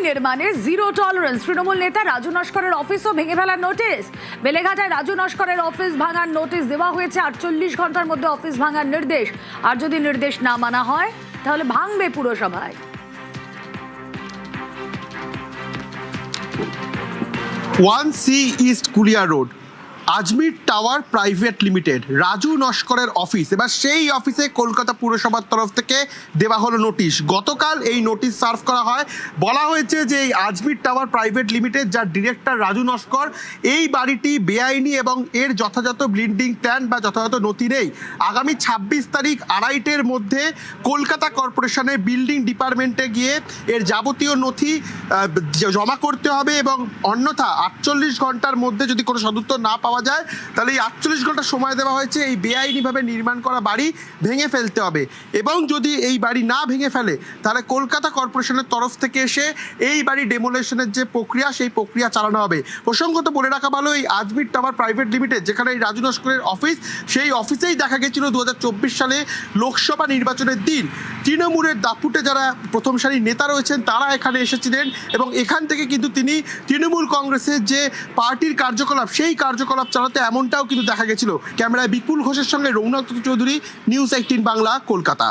নির্মাণে zero tolerance. Trinamool নেতা রাজু নস্করের অফিসও ভেঙে ফেলার নোটিশ। বেলেঘাটায় রাজু নস্করের অফিস ভাঙার নোটিশ দেওয়া হয়েছে। 48 ঘন্টার মধ্যে অফিস ভাঙার নির্দেশ। আর যদি নির্দেশ না মানা হয় তাহলে ভাঙবে পুরসভায়। 1C east Kulia road, Ajmer tower private limited, Raju নস্করের অফিস। এবার সেই অফিসে কলকাতা পুরসভার তরফ থেকে দেওয়া হলো নোটিশ। গতকাল এই নোটিশ সার্ভ করা হয়। বলা হয়েছে যে এই আজমির টাওয়ার প্রাইভেট লিমিটেড, যার ডিরেক্টর রাজু নস্কর, এই বাড়িটি বেআইনি এবং এর যথাযথ বিল্ডিং প্ল্যান বা যথাযথ নথি নেই। আগামী 26 তারিখ 2:30-এর মধ্যে কলকাতা কর্পোরেশনের বিল্ডিং ডিপার্টমেন্টে গিয়ে এর যাবতীয় নথি জমা করতে হবে এবং অন্যথা 48 ঘন্টার মধ্যে যদি কোনো সদুত্তর না পাওয়া যায় তাহলে এই 48 ঘন্টা সময় দেওয়া হয়েছে এই বেআইনিভাবে নির্মাণ করা বাড়ি ভেঙে ফেলতে হবে। এবং যদি এই বাড়ি না ভেঙে ফেলে তাহলে কলকাতা কর্পোরেশনের তরফ থেকে এসে এই বাড়ি ডেমোলেশনের যে প্রক্রিয়া, সেই প্রক্রিয়া চালানো হবে। প্রসঙ্গত বলে রাখা ভালো, এই আজমির টাওয়ার প্রাইভেট লিমিটেড, যেখানে এই রাজু নস্করের অফিস, সেই অফিসেই দেখা গেছিল 2024 সালে লোকসভা নির্বাচনের দিন তৃণমূলের দাপুটে যারা প্রথম সারির নেতা রয়েছেন তারা এখানে এসেছিলেন এবং এখান থেকে কিন্তু তিনি তৃণমূল কংগ্রেসের যে পার্টির কার্যকলাপ, সেই কার্যকলাপ চালাতে এমনটাও কিন্তু দেখা গেছিল। ক্যামেরায় বিপুল ঘোষের সঙ্গে রৌনক চৌধুরী, নিউজ 18 বাংলা, কলকাতা।